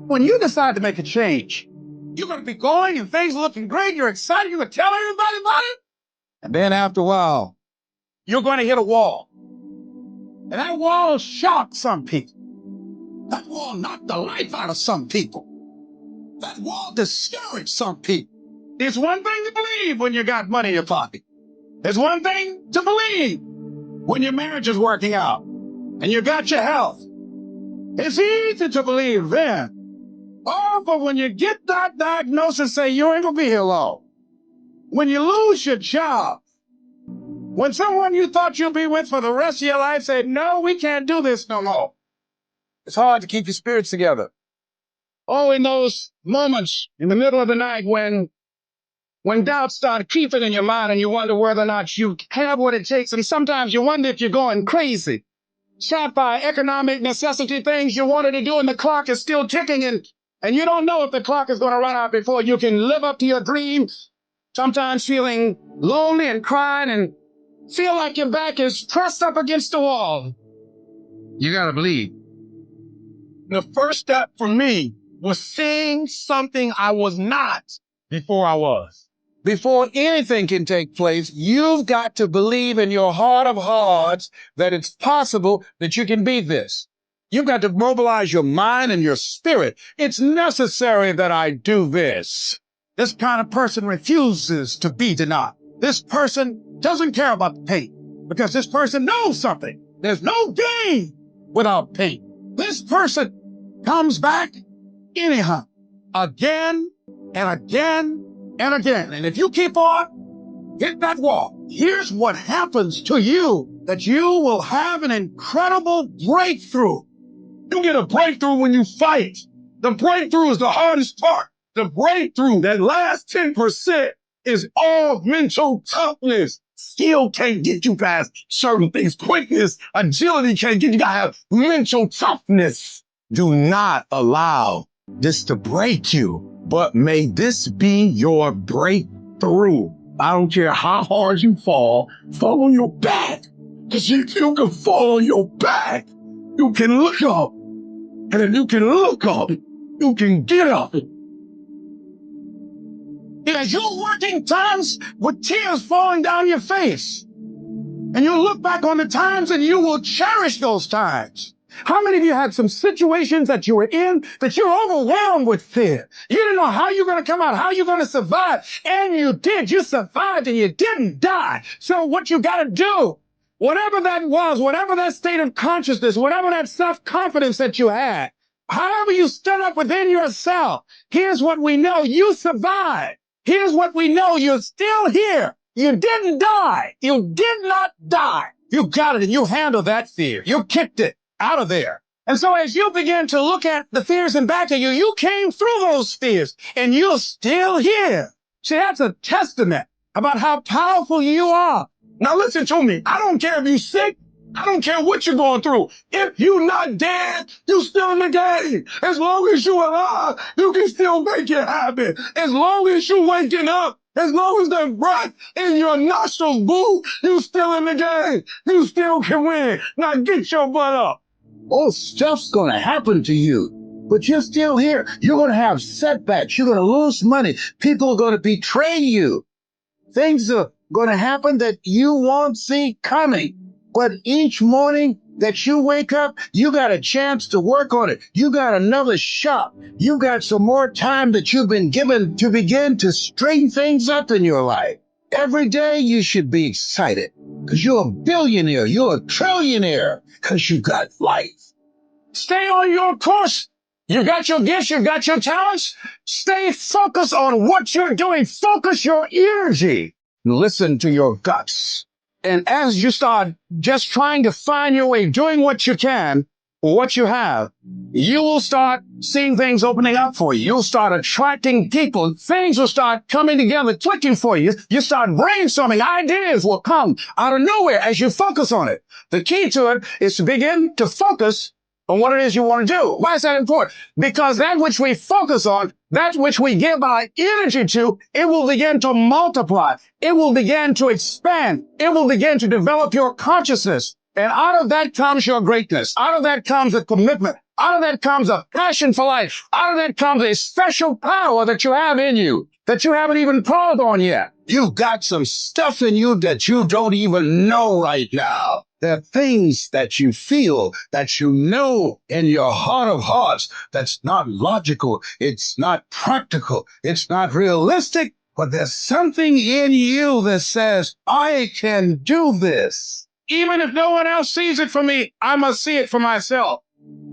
When you decide to make a change, you're going to be going and things are looking great. You're excited. You're going to tell everybody about it. And then after a while, you're going to hit a wall. And that wall shocked some people. That wall knocked the life out of some people. That wall discouraged some people. It's one thing to believe when you got money in your pocket. It's one thing to believe when your marriage is working out and you got your health. It's easy to believe then. Oh, but when you get that diagnosis, say you ain't gonna be here long. When you lose your job, when someone you thought you'd be with for the rest of your life said, no, we can't do this no more. It's hard to keep your spirits together. Oh, in those moments in the middle of the night when doubts start creeping in your mind and you wonder whether or not you have what it takes. And sometimes you wonder if you're going crazy. Trapped by economic necessity things you wanted to do and the clock is still ticking and you don't know if the clock is going to run out before you can live up to your dreams. Sometimes feeling lonely and crying and feel like your back is pressed up against the wall. You got to believe. The first step for me was seeing something I was not before I was. Before anything can take place, you've got to believe in your heart of hearts that it's possible that you can be this. You've got to mobilize your mind and your spirit. It's necessary that I do this. This kind of person refuses to be denied. This person doesn't care about the pain because this person knows something. There's no gain without pain. This person comes back anyhow, again and again and again. And if you keep on, hit that wall. Here's what happens to you, that you will have an incredible breakthrough. You get a breakthrough when you fight. The breakthrough is the hardest part. The breakthrough, that last 10%, is all mental toughness. Skill can't get you past certain things. Quickness, agility can't get you. You gotta have mental toughness. Do not allow this to break you, but may this be your breakthrough. I don't care how hard you fall on your back, because you can fall on your back. You can look up, and if you can look up, you can get up. As you're working times with tears falling down your face, and you'll look back on the times and you will cherish those times. How many of you had some situations that you were in that you're overwhelmed with fear? You didn't know how you're going to come out, how you're going to survive, and you did. You survived and you didn't die. So what you got to do, whatever that was, whatever that state of consciousness, whatever that self-confidence that you had, however you stood up within yourself, here's what we know: you survived. Here's what we know: you're still here. You didn't die. You did not die. You got it and you handled that fear. You kicked it out of there. And so as you begin to look at the fears in back of you, you came through those fears and you're still here. See, that's a testament about how powerful you are. Now listen to me. I don't care if you're sick. I don't care what you're going through. If you're not dead, you're still in the game. As long as you're alive, you can still make it happen. As long as you're waking up, as long as the breath in your nostrils, boo, you still in the game. You still can win. Now get your butt up. Oh, stuff's going to happen to you, but you're still here. You're going to have setbacks. You're going to lose money. People are going to betray you. Things are going to happen that you won't see coming. But each morning that you wake up, you got a chance to work on it. You got another shot. You got some more time that you've been given to begin to straighten things up in your life. Every day you should be excited because you're a billionaire. You're a trillionaire because you got life. Stay on your course. You got your gifts. You got your talents. Stay focused on what you're doing. Focus your energy. Listen to your guts. And as you start just trying to find your way, doing what you can, for what you have, you will start seeing things opening up for you. You'll start attracting people. Things will start coming together, clicking for you. You start brainstorming. Ideas will come out of nowhere as you focus on it. The key to it is to begin to focus on what it is you want to do. Why is that important? Because that which we focus on, that which we give our energy to, it will begin to multiply. It will begin to expand. It will begin to develop your consciousness. And out of that comes your greatness. Out of that comes a commitment. Out of that comes a passion for life. Out of that comes a special power that you have in you that you haven't even called on yet. You've got some stuff in you that you don't even know right now. There are things that you feel, that you know in your heart of hearts, that's not logical. It's not practical. It's not realistic. But there's something in you that says, I can do this. Even if no one else sees it for me, I must see it for myself.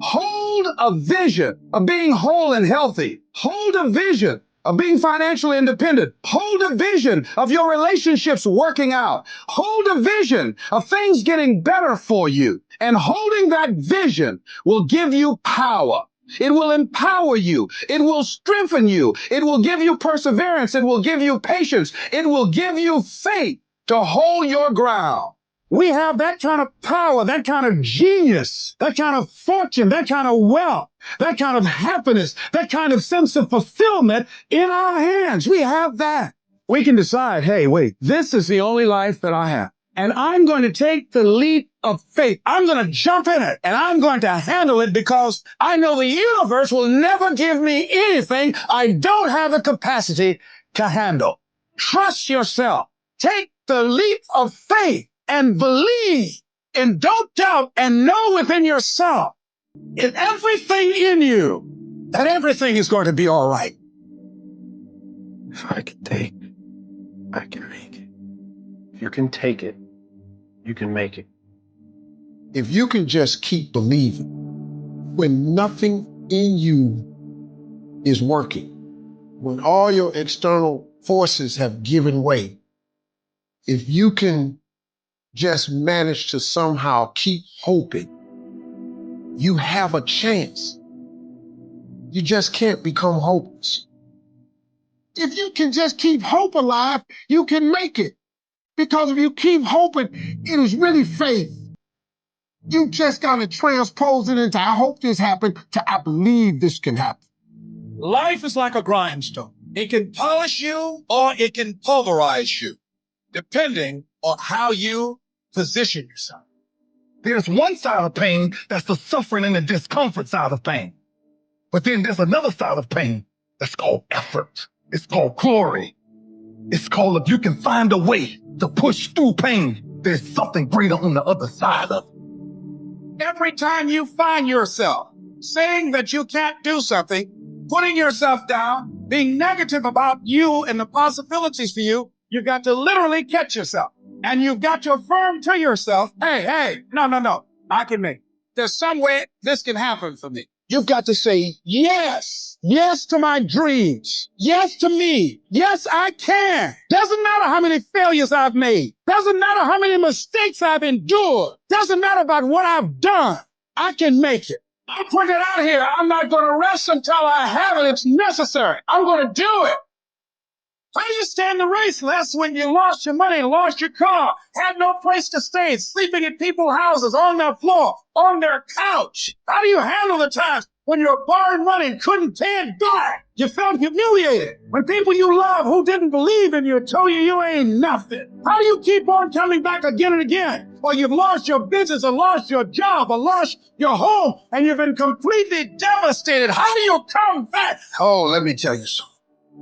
Hold a vision of being whole and healthy. Hold a vision of being financially independent. Hold a vision of your relationships working out. Hold a vision of things getting better for you. And holding that vision will give you power. It will empower you. It will strengthen you. It will give you perseverance. It will give you patience. It will give you faith to hold your ground. We have that kind of power, that kind of genius, that kind of fortune, that kind of wealth, that kind of happiness, that kind of sense of fulfillment in our hands. We have that. We can decide, hey, wait, this is the only life that I have. And I'm going to take the leap of faith. I'm going to jump in it and I'm going to handle it because I know the universe will never give me anything I don't have the capacity to handle. Trust yourself. Take the leap of faith and believe and don't doubt and know within yourself, in everything in you, that everything is going to be all right. If I can take, I can make it. If you can take it, you can make it. If you can just keep believing when nothing in you is working, when all your external forces have given way, if you can just manage to somehow keep hoping, you have a chance. You just can't become hopeless. If you can just keep hope alive, you can make it. Because if you keep hoping, it is really faith. You just got to transpose it into I hope this happened to I believe this can happen. Life is like a grindstone. It can polish you or it can pulverize you, depending on how you position yourself. There's one side of pain that's the suffering and the discomfort side of pain. But then there's another side of pain that's called effort. It's called glory. It's called if you can find a way to push through pain, there's something greater on the other side of it. Every time you find yourself saying that you can't do something, putting yourself down, being negative about you and the possibilities for you, you've got to literally catch yourself. And you've got to affirm to yourself, hey, no, I can make it. There's some way this can happen for me. You've got to say, yes to my dreams. Yes to me. Yes, I can. Doesn't matter how many failures I've made. Doesn't matter how many mistakes I've endured. Doesn't matter about what I've done. I can make it. I put it out here. I'm not going to rest until I have it. It's necessary. I'm going to do it. I used to stand the race less when you lost your money, lost your car, had no place to stay, sleeping in people's houses, on their floor, on their couch. How do you handle the times when you're borrowing money and couldn't pay it back? You felt humiliated. When people you love who didn't believe in you told you ain't nothing. How do you keep on coming back again and again? Well, you've lost your business or lost your job or lost your home and you've been completely devastated. How do you come back? Oh, let me tell you something.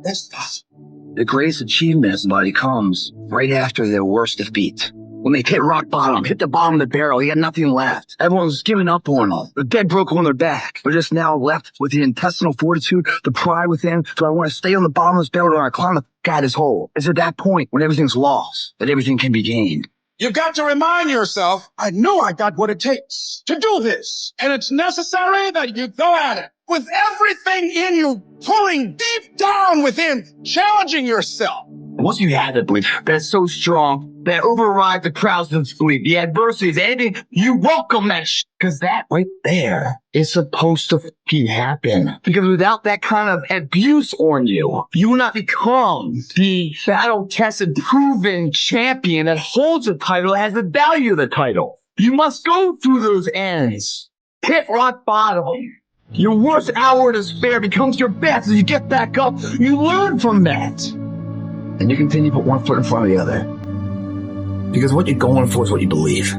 That's possible. The greatest achievement of somebody comes right after their worst defeat. When they hit rock bottom, hit the bottom of the barrel, you got nothing left. Everyone's giving up on them. They're dead broke on their back. They're just now left with the intestinal fortitude, the pride within. Do I want to stay on the bottom of this barrel or I climb the God is whole? It's at that point when everything's lost that everything can be gained. You've got to remind yourself, I know I got what it takes to do this. And it's necessary that you go at it with everything in you, pulling deep down within, challenging yourself. Once you have that belief that's so strong that overrides the crowd's belief, the adversities, anything, you welcome that because that right there is supposed to fucking happen. Because without that kind of abuse on you, you will not become the battle-tested, proven champion that holds the title, has the value of the title. You must go through those ends. Hit rock bottom. Your worst hour of despair becomes your best as you get back up. You learn from that. And you continue to put one foot in front of the other. Because what you're going for is what you believe.